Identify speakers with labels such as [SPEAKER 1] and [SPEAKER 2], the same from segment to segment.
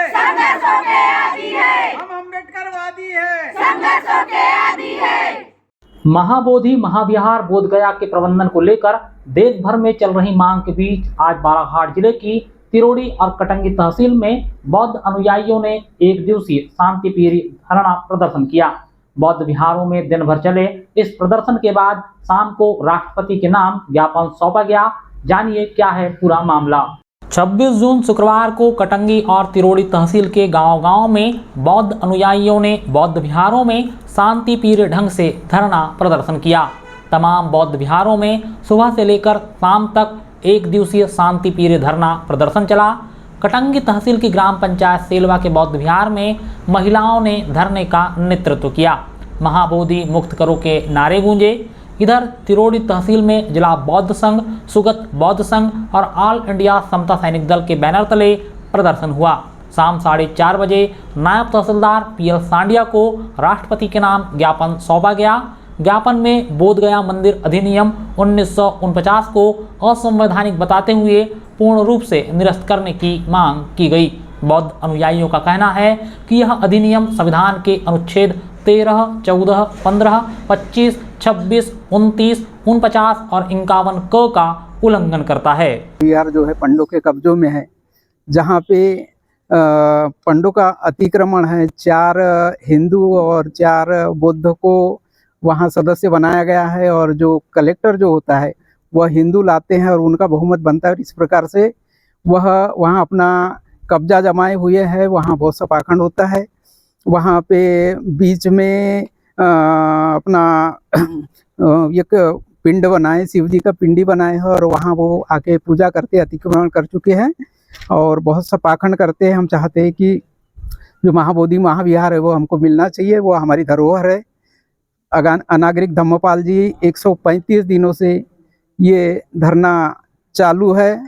[SPEAKER 1] है,
[SPEAKER 2] संघर्षों के आदी है,
[SPEAKER 1] हम अम्बेडकरवादी है,
[SPEAKER 2] संघर्षों के आदी है।
[SPEAKER 3] महाबोधि महाविहार बोधगया के प्रबंधन को लेकर देश भर में चल रही मांग के बीच आज बालाघाट जिले की तिरोड़ी और कटंगी तहसील में बौद्ध अनुयायियों ने एक दिवसीय शांतिप्रिय धरना प्रदर्शन किया। बौद्ध विहारों में दिन भर चले इस प्रदर्शन के बाद शाम को राष्ट्रपति के नाम ज्ञापन सौंपा गया। जानिए क्या है पूरा मामला। 26 जून शुक्रवार को कटंगी और तिरोड़ी तहसील के गांव-गांव में बौद्ध अनुयायियों ने बौद्ध विहारों में शांतिप्रिय ढंग से धरना प्रदर्शन किया। तमाम बौद्ध विहारों में सुबह से लेकर शाम तक एक दिवसीय शांतिप्रिय धरना प्रदर्शन चला। कटंगी तहसील की ग्राम पंचायत सेलवा के बौद्ध विहार में महिलाओं ने धरने का नेतृत्व किया। महाबोधि मुक्त करो के नारे गूंजे। इधर तिरोड़ी तहसील में जिला बौद्ध संघ, सुगत बौद्ध संघ और ऑल इंडिया समता सैनिक दल के बैनर तले प्रदर्शन हुआ। शाम 4:30 बजे नायब तहसीलदार PL सांडिया को राष्ट्रपति के नाम ज्ञापन सौंपा गया। ज्ञापन में बोधगया मंदिर अधिनियम 1949 को असंवैधानिक बताते हुए पूर्ण रूप से निरस्त करने की मांग की गई। बौद्ध अनुयायियों का कहना है कि यह अधिनियम संविधान के अनुच्छेद 13, 14, 15, 25, 26, 29, 49 और 51 क का उल्लंघन करता है।
[SPEAKER 4] बिहार जो है पंडों के कब्जों में है, जहाँ पे पंडों का अतिक्रमण है। 4 हिंदू और 4 बौद्ध को वहाँ सदस्य बनाया गया है और जो कलेक्टर जो होता है वह हिंदू लाते हैं और उनका बहुमत बनता है। इस प्रकार से वह वहाँ अपना कब्जा जमाए हुए है। वहाँ बहुत सा पाखंड होता है। वहाँ पे बीच में अपना एक पिंड बनाए, शिव जी का पिंडी बनाए हैं और वहाँ वो आके पूजा करते, अतिक्रमण कर चुके हैं और बहुत सा पाखंड करते हैं। हम चाहते हैं कि जो महाबोधि महाविहार है वो हमको मिलना चाहिए, वो हमारी धरोहर है। अनागरिक धम्मपाल जी 135 दिनों से ये धरना चालू है,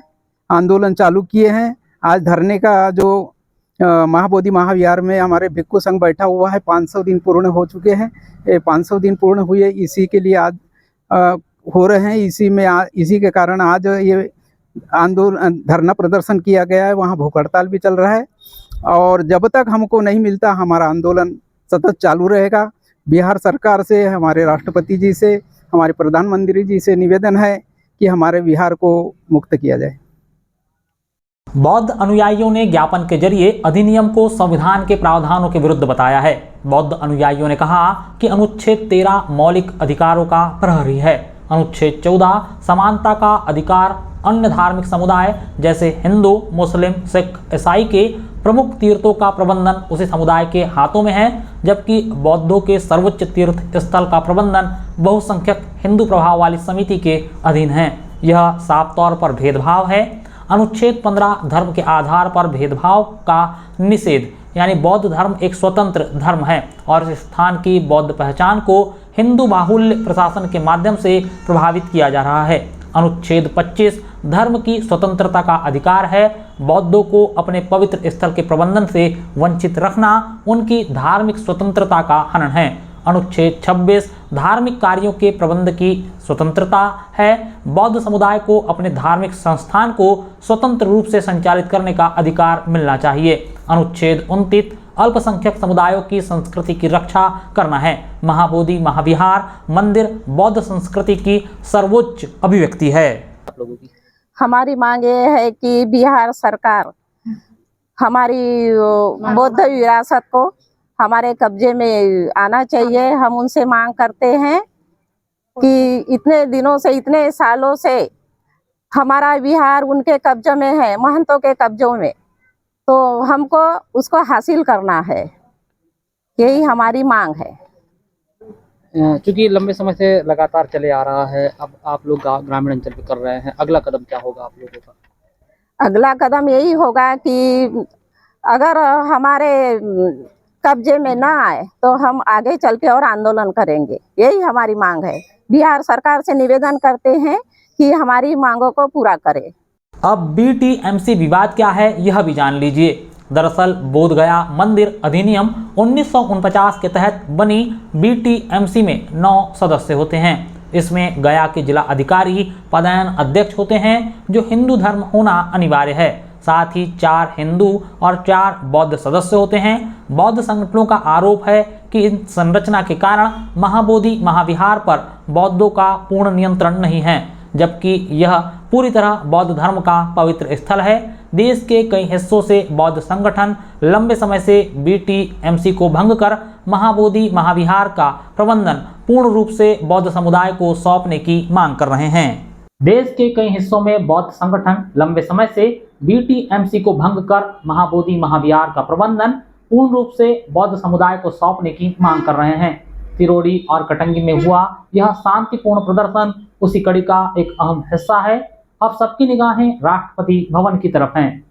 [SPEAKER 4] आंदोलन चालू किए हैं। आज धरने का जो महाबोधि महाविहार में हमारे भिक्खु संघ बैठा हुआ है, 500 दिन पूर्ण हो चुके हैं। 500 दिन पूर्ण हुए, इसी के लिए आज हो रहे हैं। इसी के कारण आज ये आंदोलन धरना प्रदर्शन किया गया है। वहाँ भूख हड़ताल भी चल रहा है और जब तक हमको नहीं मिलता हमारा आंदोलन सतत चालू रहेगा। बिहार सरकार से, हमारे राष्ट्रपति जी से, हमारे प्रधानमंत्री जी से निवेदन है कि हमारे बिहार को मुक्त किया जाए।
[SPEAKER 3] बौद्ध अनुयायियों ने ज्ञापन के जरिए अधिनियम को संविधान के प्रावधानों के विरुद्ध बताया है। बौद्ध अनुयायियों ने कहा कि अनुच्छेद 13 मौलिक अधिकारों का प्रहरी है। अनुच्छेद 14 समानता का अधिकार अन्य धार्मिक समुदाय जैसे हिंदू, मुस्लिम, सिख, ईसाई के प्रमुख तीर्थों का प्रबंधन उसी समुदाय के हाथों में है, जबकि बौद्धों के सर्वोच्च तीर्थ स्थल का प्रबंधन बहुसंख्यक हिंदू प्रभाव वाली समिति के अधीन है। यह साफ तौर पर भेदभाव है। अनुच्छेद 15 धर्म के आधार पर भेदभाव का निषेध, यानी बौद्ध धर्म एक स्वतंत्र धर्म है और इस स्थान की बौद्ध पहचान को हिंदू बाहुल्य प्रशासन के माध्यम से प्रभावित किया जा रहा है। अनुच्छेद 25 धर्म की स्वतंत्रता का अधिकार है। बौद्धों को अपने पवित्र स्थल के प्रबंधन से वंचित रखना उनकी धार्मिक स्वतंत्रता का हनन है। अनुच्छेद 26 धार्मिक कार्यों के प्रबंध की स्वतंत्रता है। बौद्ध समुदाय को अपने धार्मिक संस्थान को स्वतंत्र रूप से संचालित करने का अधिकार मिलना चाहिए। अनुच्छेद 29 अल्पसंख्यक समुदायों की संस्कृति की रक्षा करना है। महाबोधि महाविहार मंदिर बौद्ध संस्कृति की सर्वोच्च अभिव्यक्ति है।
[SPEAKER 5] हमारी मांग ये है कि बिहार सरकार हमारी बौद्ध विरासत को हमारे कब्जे में आना चाहिए। हम उनसे मांग करते हैं कि इतने दिनों से, इतने सालों से हमारा विहार उनके कब्जे में है, महंतों के कब्जों में, तो हमको उसको हासिल करना है। यही हमारी मांग है।
[SPEAKER 6] क्योंकि लंबे समय से लगातार चले आ रहा है, अब आप लोग ग्रामीण अंचल पे कर रहे हैं, अगला कदम क्या होगा आप लोगों का?
[SPEAKER 5] अगला कदम यही होगा कि अगर हमारे कब्जे में ना आए तो हम आगे चल के और आंदोलन करेंगे। यही हमारी मांग है। बिहार सरकार से निवेदन करते हैं कि हमारी मांगों को पूरा करे।
[SPEAKER 3] अब BTMC विवाद क्या है यह भी जान लीजिए। दरअसल बोधगया मंदिर अधिनियम 1949 के तहत बनी BTMC में 9 सदस्य होते हैं। इसमें गया के जिला अधिकारी पदायन अध्यक्ष होते हैं, जो हिंदू धर्म होना अनिवार्य है। साथ ही 4 हिंदू और 4 बौद्ध सदस्य होते हैं। बौद्ध संगठनों का आरोप है कि इन संरचना के कारण महाबोधि महाविहार पर बौद्धों का पूर्ण नियंत्रण नहीं है, जबकि यह पूरी तरह बौद्ध धर्म का पवित्र स्थल है। देश के कई हिस्सों से बौद्ध संगठन लंबे समय से BTMC को भंग कर महाबोधि महाविहार का प्रबंधन पूर्ण रूप से बौद्ध समुदाय को सौंपने की मांग कर रहे हैं। देश के कई हिस्सों में बौद्ध संगठन लंबे समय से BTMC को भंग कर महाबोधि महाविहार का प्रबंधन पूर्ण रूप से बौद्ध समुदाय को सौंपने की मांग कर रहे हैं। तिरोड़ी और कटंगी में हुआ यह शांतिपूर्ण प्रदर्शन उसी कड़ी का एक अहम हिस्सा है। अब सबकी निगाहें राष्ट्रपति भवन की तरफ हैं।